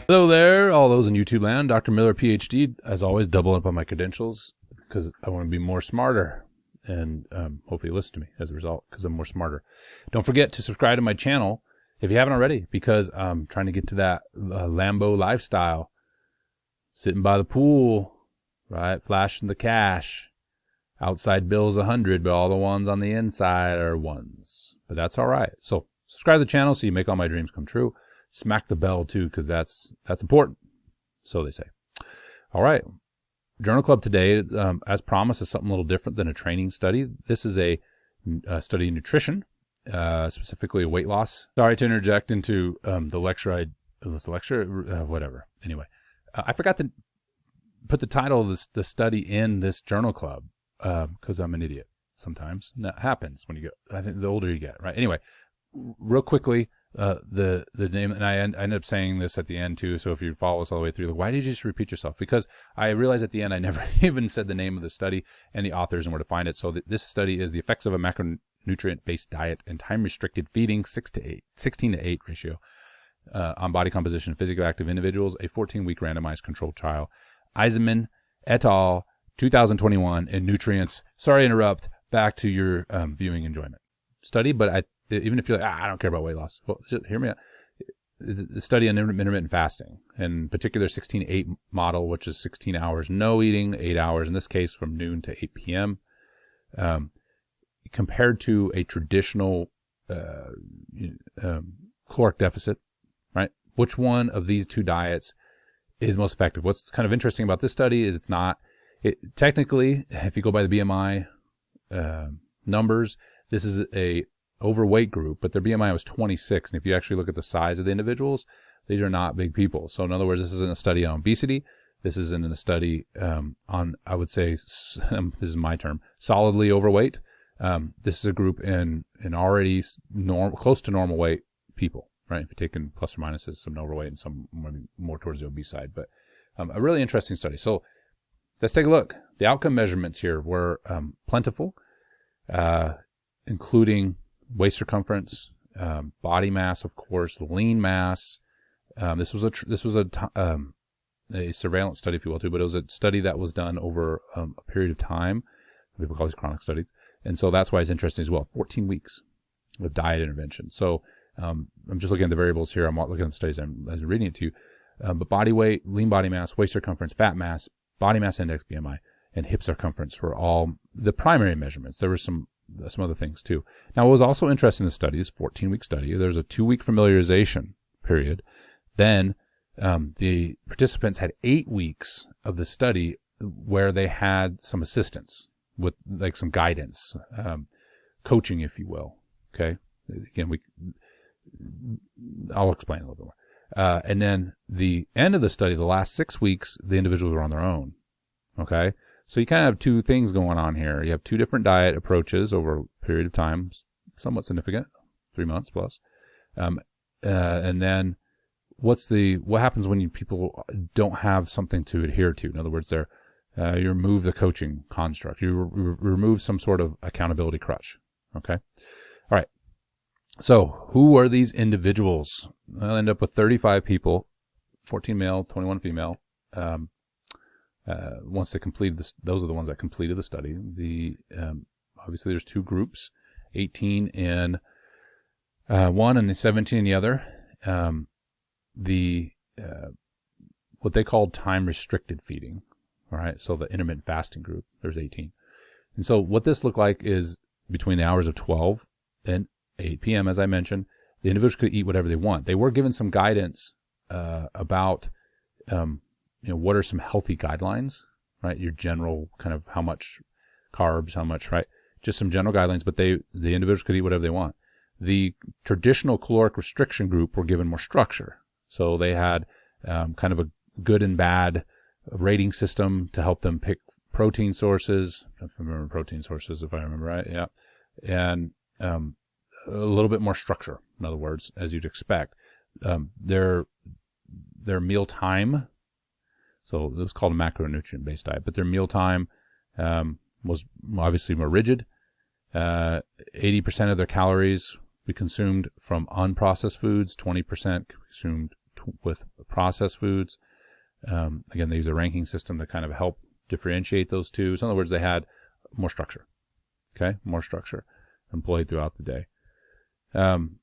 Hello there, all those in YouTube land. Dr. Miller, PhD, as always, doubling up on my credentials because I want to be more smarter and hopefully listen to me as a result because I'm more smarter. Don't forget to subscribe to my channel if you haven't already because I'm trying to get to that Lambo lifestyle. Sitting by the pool, right? Flashing the cash. Outside bill's 100, but all the ones on the inside are ones. But that's all right. So subscribe to the channel so you make all my dreams come true. Smack the bell too, because that's important. So they say. All right. Journal Club today, as promised, is something a little different than a training study. This is a study in nutrition, specifically weight loss. Sorry to interject into the lecture. Whatever. Anyway, I forgot to put the title of the study in this Journal Club because I'm an idiot sometimes. And that happens when you get, I think the older you get, right? Anyway, real quickly, the name, and I ended up saying this at the end too, so if you follow us all the way through, like, why did you just repeat yourself? Because I realized at the end I never even said the name of the study and the authors and where to find it. So this study is the effects of a macronutrient-based diet and time-restricted feeding, 16 to 8 ratio, on body composition of physically active individuals, a 14-week randomized controlled trial. Isenmann et al., 2021, in Nutrients. Sorry to interrupt. Back to your viewing enjoyment. Study, but even if you're like, I don't care about weight loss. Well, just hear me out. The study on intermittent fasting, in particular 16-8 model, which is 16 hours no eating, 8 hours, in this case from noon to 8 p.m., compared to a traditional caloric deficit, right? Which one of these two diets is most effective? What's kind of interesting about this study is technically, if you go by the BMI numbers, this is a overweight group, but their BMI was 26. And if you actually look at the size of the individuals, these are not big people. So in other words, this isn't a study on obesity. This isn't a study on, I would say, this is my term, solidly overweight. This is a group in already close to normal weight people, right? If you're taking plus or minuses, some overweight and some more towards the obese side. But a really interesting study. So let's take a look. The outcome measurements here were plentiful, including waist circumference, body mass, of course, lean mass. This was a surveillance study, if you will, too, but it was a study that was done over a period of time. People call these chronic studies, and so that's why it's interesting as well. 14 weeks of diet intervention. So I'm just looking at the variables here. I'm not looking at the studies as I'm reading it to you. But body weight, lean body mass, waist circumference, fat mass, body mass index, BMI, and hip circumference were all the primary measurements. There were some other things too. Now, what was also interesting in the study, this 14-week study, there's a 2-week familiarization period. Then the participants had 8 weeks of the study where they had some assistance with like some guidance, coaching, if you will. Okay. Again, I'll explain a little bit more. And then the end of the study, the last 6 weeks, the individuals were on their own. Okay. So you kind of have two things going on here. You have two different diet approaches over a period of time, somewhat significant, 3 months plus. And then what happens when people don't have something to adhere to? In other words, you remove the coaching construct. You remove some sort of accountability crutch. Okay. All right. So who are these individuals? I'll end up with 35 people, 14 male, 21 female. Once they completed this, those are the ones that completed the study. Obviously there's two groups, 18 in one and 17 in the other. What they called time restricted feeding. All right. So the intermittent fasting group, there's 18. And so what this looked like is between the hours of 12 and 8 p.m., as I mentioned, the individuals could eat whatever they want. They were given some guidance about what are some healthy guidelines, right? Your general kind of how much carbs, how much, right? Just some general guidelines, but the individuals could eat whatever they want. The traditional caloric restriction group were given more structure. So they had kind of a good and bad rating system to help them pick protein sources. If I remember protein sources, if I remember right, yeah. And a little bit more structure, in other words, as you'd expect. Their meal time, so it was called a macronutrient-based diet, but their meal time was obviously more rigid. 80% of their calories we consumed from unprocessed foods, 20% consumed with processed foods. Again, they use a ranking system to kind of help differentiate those two. So in other words, they had more structure. Okay, more structure employed throughout the day. And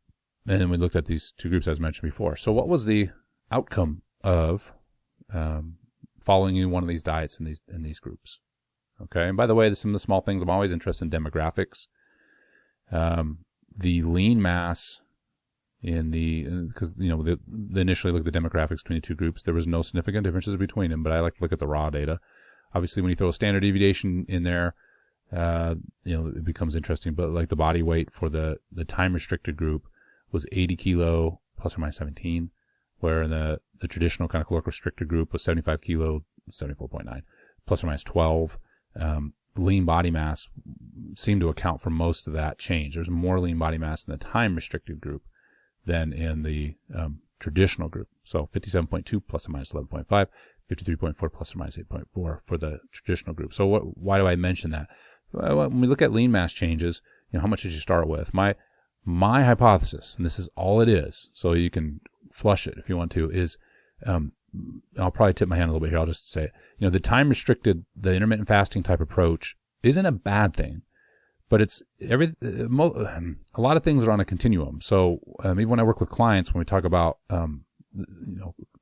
then we looked at these two groups as mentioned before. So what was the outcome of following one of these diets in these groups? Okay, and by the way, some of the small things, I'm always interested in demographics. The lean mass because they initially looked at the demographics between the two groups. There was no significant differences between them, but I like to look at the raw data. Obviously, when you throw a standard deviation in there, it becomes interesting. But like the body weight for the time restricted group was 80 kilo plus or minus 17, where the traditional kind of caloric restricted group was 75 kilo, 74.9, plus or minus 12. Lean body mass seemed to account for most of that change. There's more lean body mass in the time restricted group than in the traditional group. So 57.2 plus or minus 11.5, 53.4 plus or minus 8.4 for the traditional group. So why do I mention that? When we look at lean mass changes, how much did you start with? My hypothesis, and this is all it is, so you can flush it if you want to, is I'll probably tip my hand a little bit here. I'll just say it. The time restricted, the intermittent fasting type approach isn't a bad thing, but it's a lot of things are on a continuum. So even when I work with clients, when we talk about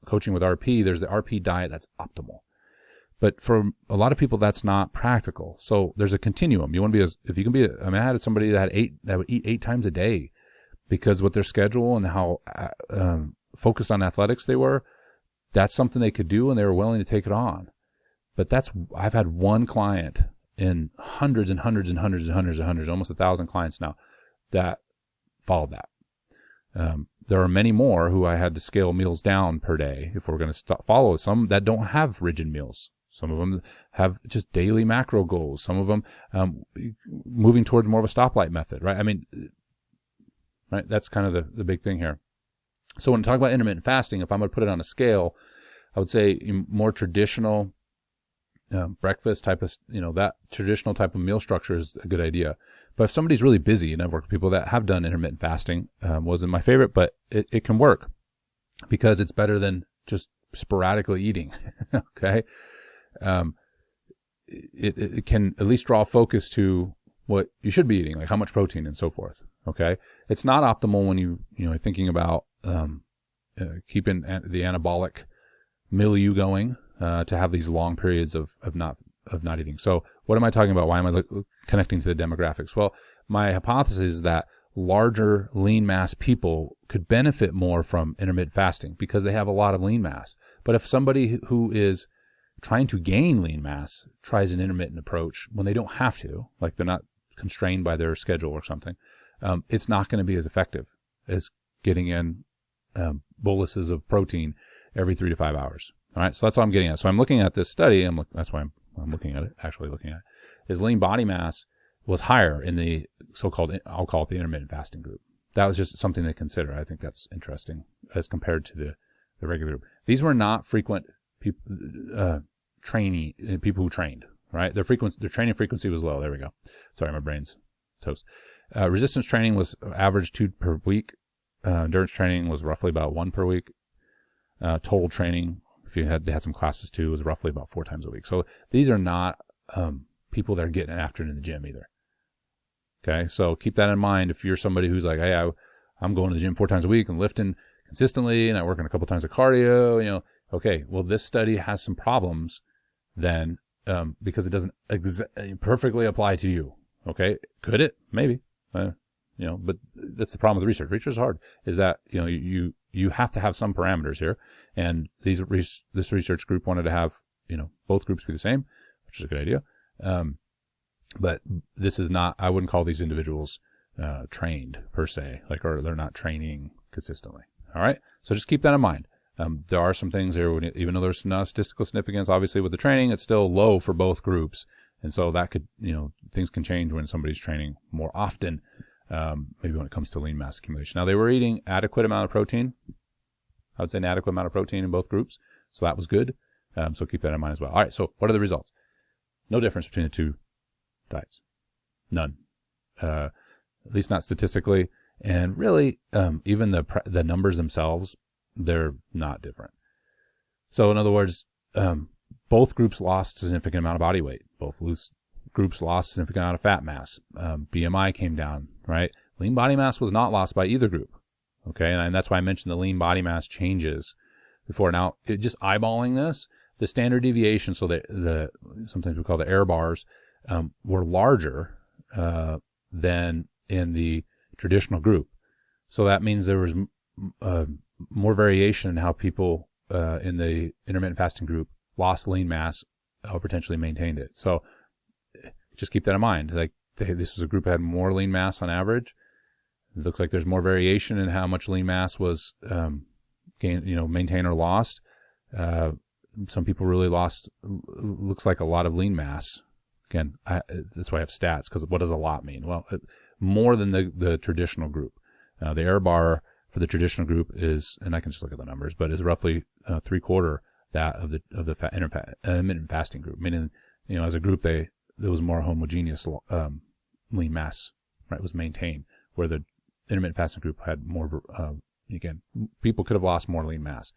coaching with RP, there's the RP diet that's optimal. But for a lot of people, that's not practical. So there's a continuum. You want to be I had somebody that would eat 8 times a day because with their schedule and how focused on athletics they were, that's something they could do and they were willing to take it on. But I've had one client in hundreds and hundreds and hundreds and hundreds and hundreds, almost 1,000 clients now that followed that. There are many more who I had to scale meals down per day if we're going to follow some that don't have rigid meals. Some of them have just daily macro goals. Some of them moving towards more of a stoplight method, right? I mean, right? That's kind of the big thing here. So when I talk about intermittent fasting, if I'm going to put it on a scale, I would say more traditional breakfast type of, that traditional type of meal structure is a good idea. But if somebody's really busy, and I've worked with people that have done intermittent fasting, wasn't my favorite, but it can work because it's better than just sporadically eating. Okay. It can at least draw focus to what you should be eating, like how much protein and so forth. Okay. It's not optimal when you're thinking about, keeping the anabolic milieu going, to have these long periods of not eating. So what am I talking about? Why am I connecting to the demographics? Well, my hypothesis is that larger lean mass people could benefit more from intermittent fasting because they have a lot of lean mass. But if somebody who is trying to gain lean mass tries an intermittent approach when they don't have to, like they're not constrained by their schedule or something, it's not going to be as effective as getting in boluses of protein every 3 to 5 hours. All right, so that's what I'm getting at. So I'm looking at this study. That's why I'm looking at it. Actually, looking at it is lean body mass was higher in the so-called, I'll call it the intermittent fasting group. That was just something to consider. I think that's interesting as compared to the regular group. These were not frequent people, people who trained. Right, their training frequency was low. There we go. Sorry, my brain's toast. Resistance training was average 2 per week. Endurance training was roughly about 1 per week. Total training, if they had some classes too, was roughly about 4 times a week. So these are not people that are getting after it in the gym either. Okay, so keep that in mind. If you're somebody who's like, hey, I'm going to the gym 4 times a week and lifting consistently, and I working a couple times of cardio, okay, well, this study has some problems then because it doesn't perfectly apply to you. Okay, could it? Maybe. But that's the problem with research. Research is hard. Is that you have to have some parameters here, and this research group wanted to have both groups be the same, which is a good idea. But this is not. I wouldn't call these individuals trained per se, or they're not training consistently. All right, so just keep that in mind. There are some things there, even though there's no statistical significance, obviously with the training, it's still low for both groups, and so that could things can change when somebody's training more often. Maybe when it comes to lean mass accumulation. Now, they were eating adequate amount of protein. I would say an adequate amount of protein in both groups. So that was good. So keep that in mind as well. All right. So what are the results? No difference between the two diets. None. At least not statistically. And really, even the numbers themselves they're not different. So in other words, both groups lost a significant amount of body weight. Both groups lost a significant amount of fat mass. BMI came down, right? Lean body mass was not lost by either group. Okay, and that's why I mentioned the lean body mass changes before. Now, just eyeballing this, the standard deviation, so the sometimes we call the error bars, were larger than in the traditional group. So that means there was more variation in how people in the intermittent fasting group lost lean mass or potentially maintained it. So just keep that in mind. Like this was a group that had more lean mass on average. It looks like there's more variation in how much lean mass was maintained or lost. Some people really lost, looks like a lot of lean mass. Again, that's why I have stats, because what does a lot mean? Well, more than the traditional group. The error bar for the traditional group is, and I can just look at the numbers, but is roughly 3/4 that of the intermittent fasting group. Meaning, as a group, there was more homogeneous lean mass, right, was maintained, where the intermittent fasting group had more. Again, people could have lost more lean mass.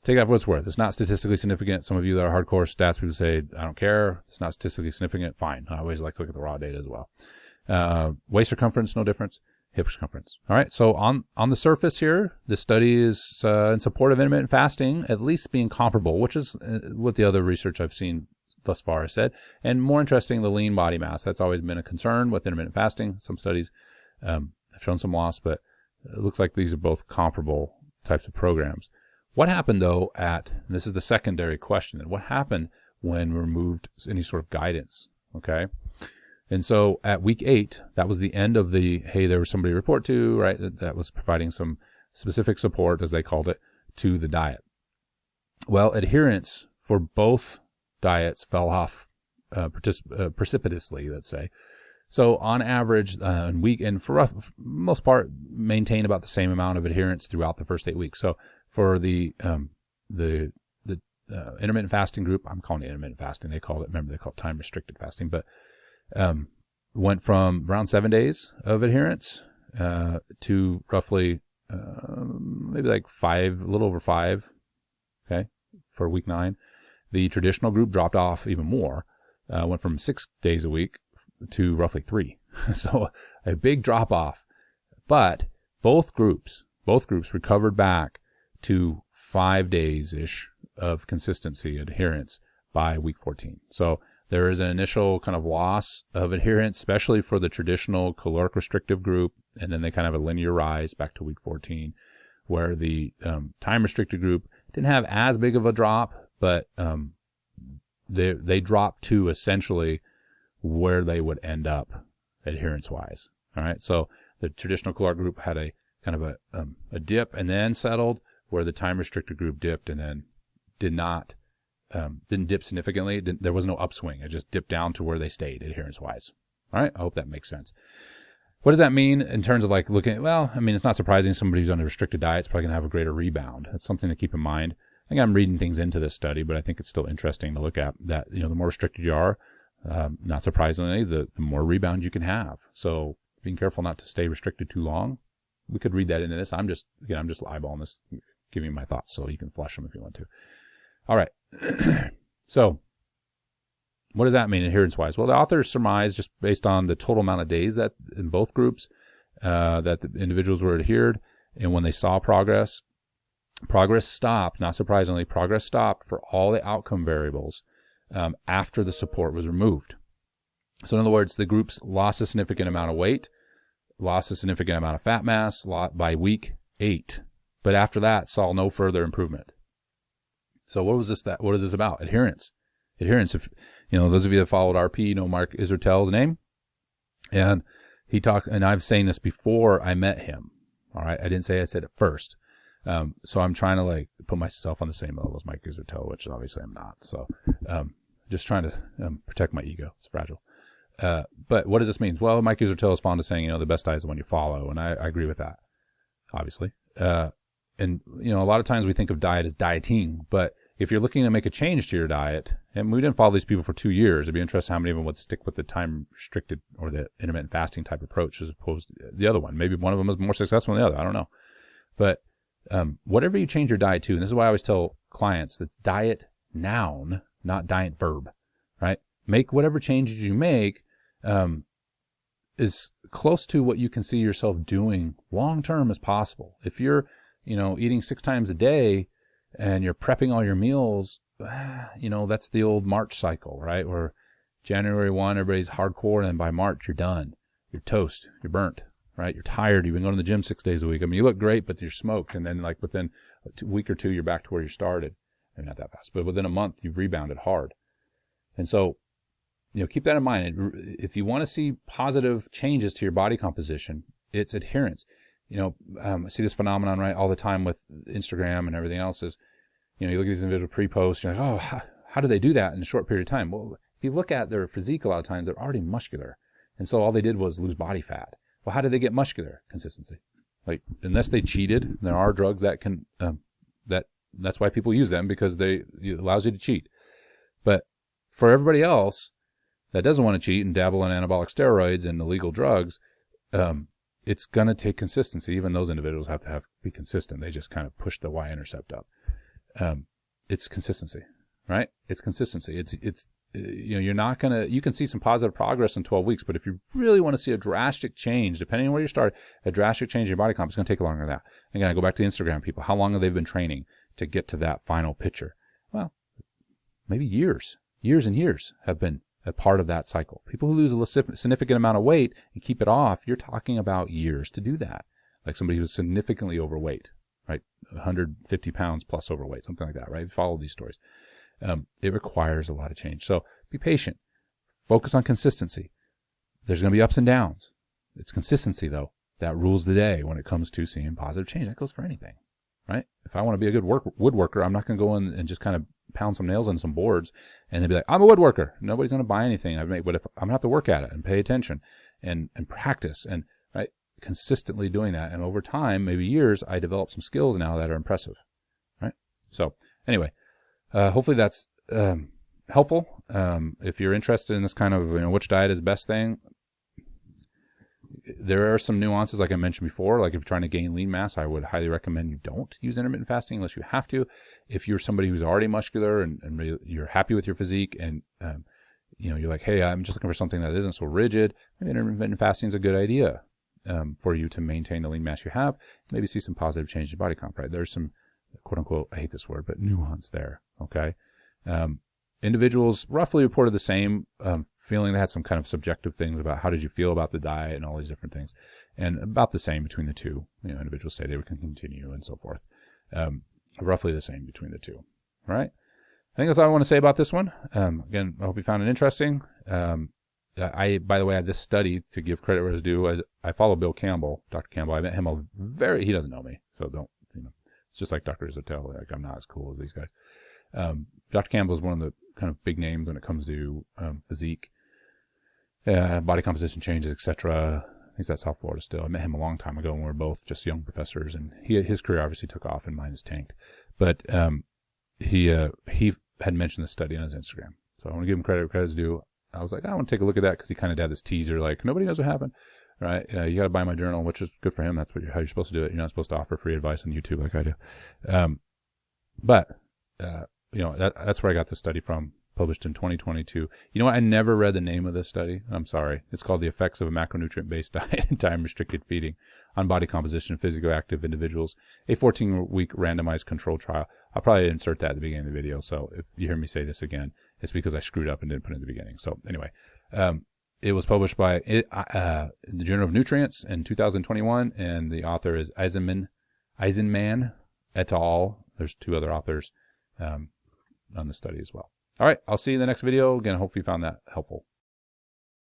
Take that for what it's worth. It's not statistically significant. Some of you that are hardcore stats people say, I don't care. It's not statistically significant. Fine. I always like to look at the raw data as well. Waist circumference, no difference. Hip circumference. All right. So on the surface here, this study is in support of intermittent fasting, at least being comparable, which is what the other research I've seen thus far has said. And more interesting, the lean body mass. That's always been a concern with intermittent fasting. Some studies have shown some loss, but it looks like these are both comparable types of programs. What happened, though, and this is the secondary question, what happened when we removed any sort of guidance, okay? And so at week 8, that was the end of there was somebody to report to, right, that was providing some specific support, as they called it, to the diet. Well, adherence for both diets fell off precipitously, let's say. So on average, and for most part, maintain about the same amount of adherence throughout the first 8 weeks. So for the intermittent fasting group, I'm calling it intermittent fasting. They call it time restricted fasting, but went from around 7 days of adherence to roughly maybe like 5, a little over 5. Okay, for week 9, the traditional group dropped off even more. Went from 6 days a week to roughly 3. So a big drop off, but both groups recovered back to 5 days-ish of consistency adherence by week 14. So there is an initial kind of loss of adherence, especially for the traditional caloric restrictive group, and then they kind of have a linear rise back to week 14, where the time restricted group didn't have as big of a drop, but they dropped to essentially where they would end up adherence-wise. All right, so the traditional caloric group had a kind of a dip and then settled, where the time-restricted group dipped and then didn't dip significantly. There was no upswing. It just dipped down to where they stayed adherence-wise. All right, I hope that makes sense. What does that mean in terms of like looking at, well, I mean, it's not surprising somebody who's on a restricted diet is probably going to have a greater rebound. That's something to keep in mind. I think I'm reading things into this study, but I think it's still interesting to look at that, the more restricted you are, not surprisingly, the more rebound you can have. So being careful not to stay restricted too long. We could read that into this. I'm just eyeballing this, giving you my thoughts, so you can flush them if you want to. All right. So what does that mean adherence-wise? Well, the authors surmise, just based on the total amount of days that in both groups that the individuals were adhered, and when they saw progress stopped, not surprisingly, progress stopped for all the outcome variables after the support was removed. So in other words, the groups lost a significant amount of weight, lost a significant amount of fat mass by week 8, but after that saw no further improvement. So what is this about? Adherence. If those of you that followed RP know Mark Isertel's name, and he talked, and I've saying this before I met him. All right, I said it first. So I'm trying to like put myself on the same level as Mike Isertel, which obviously I'm not. So just trying to protect my ego. It's fragile. But what does this mean? Well, Mike Isertel is fond of saying, the best diet is the one you follow, and I agree with that, obviously. And a lot of times we think of diet as dieting, but if you're looking to make a change to your diet, and we didn't follow these people for 2 years, it'd be interesting how many of them would stick with the time-restricted or the intermittent fasting type approach as opposed to the other one. Maybe one of them is more successful than the other. I don't know. But whatever you change your diet to, and this is why I always tell clients, that's diet noun, not diet verb, right? Make whatever changes you make as close to what you can see yourself doing long-term as possible. If you're, eating 6 times a day and you're prepping all your meals, that's the old March cycle, right? Where January 1, everybody's hardcore, and then by March, you're done. You're toast. You're burnt, right? You're tired. You've been going to the gym 6 days a week. I mean, you look great, but you're smoked. And then like within a week or two, you're back to where you started. I mean, not that fast, but within a month, you've rebounded hard. And so, keep that in mind. If you want to see positive changes to your body composition, it's adherence. I see this phenomenon, right, all the time with Instagram and everything else is, you look at these individual pre-posts, you're like, oh, how do they do that in a short period of time? Well, if you look at their physique, a lot of times they're already muscular. And so all they did was lose body fat. Well, how did they get muscular? Consistency. Like, unless they cheated, there are drugs that can, that's why people use them, because it allows you to cheat. But for everybody else that doesn't want to cheat and dabble in anabolic steroids and illegal drugs, it's going to take consistency. Even those individuals have to be consistent. They just kind of push the y-intercept up. It's consistency, right? It's consistency. You're not going to, you can see some positive progress in 12 weeks, but if you really want to see a drastic change, depending on where you start, a drastic change in your body comp, it's going to take longer than that. Again, I go back to Instagram people. How long have they been training to get to that final picture? Well, maybe years and years have been a part of that cycle. People who lose a significant amount of weight and keep it off, you're talking about years to do that. Like somebody who's significantly overweight, right? 150 pounds plus overweight, something like that, right? Follow these stories. It requires a lot of change. So be patient. Focus on consistency. There's going to be ups and downs. It's consistency, though, that rules the day when it comes to seeing positive change. That goes for anything, right? If I want to be a good woodworker, I'm not going to go in and just kind of pound some nails on some boards and then be like, I'm a woodworker. Nobody's going to buy anything I've made. But if I'm going to have to work at it and pay attention and practice and right, consistently doing that. And over time, maybe years, I develop some skills now that are impressive, right? So anyway, hopefully that's helpful. If you're interested in this kind of, which diet is the best thing, there are some nuances, like I mentioned before. Like if you're trying to gain lean mass, I would highly recommend you don't use intermittent fasting unless you have to. If you're somebody who's already muscular and really you're happy with your physique and you're like, hey, I'm just looking for something that isn't so rigid, maybe intermittent fasting is a good idea for you to maintain the lean mass you have, maybe see some positive change in body comp, right? There's some, quote unquote, I hate this word, but nuance there, okay? Individuals roughly reported the same feeling. They had some kind of subjective things about how did you feel about the diet and all these different things, and about the same between the two. Individuals say they can continue and so forth. Roughly the same between the two. All right. I think that's all I want to say about this one. Again, I hope you found it interesting. By the way, I had this study, to give credit where it's due. I follow Bill Campbell, Dr. Campbell. I met him he doesn't know me, so don't, it's just like Dr. Zotel. Like, I'm not as cool as these guys. Dr. Campbell is one of the kind of big names when it comes to physique, body composition changes, etc. He's at South Florida still. I met him a long time ago when we were both just young professors, and his career obviously took off and mine is tanked. But he had mentioned this study on his Instagram, so I want to give him credit where credit's due. I was like, I want to take a look at that because he kind of had this teaser, like, nobody knows what happened, right? You got to buy my journal, which is good for him. That's how you're supposed to do it. You're not supposed to offer free advice on YouTube like I do. That's where I got this study from, published in 2022. You know what? I never read the name of this study. I'm sorry. It's called The Effects of a Macronutrient-Based Diet and Time-Restricted Feeding on Body Composition of Physically Active Individuals, a 14-week randomized control trial. I'll probably insert that at the beginning of the video. So if you hear me say this again, it's because I screwed up and didn't put it in the beginning. So anyway, it was published by the Journal of Nutrients in 2021, and the author is Isenmann et al. There's 2 other authors on the study as well. All right, I'll see you in the next video. Again, I hope you found that helpful.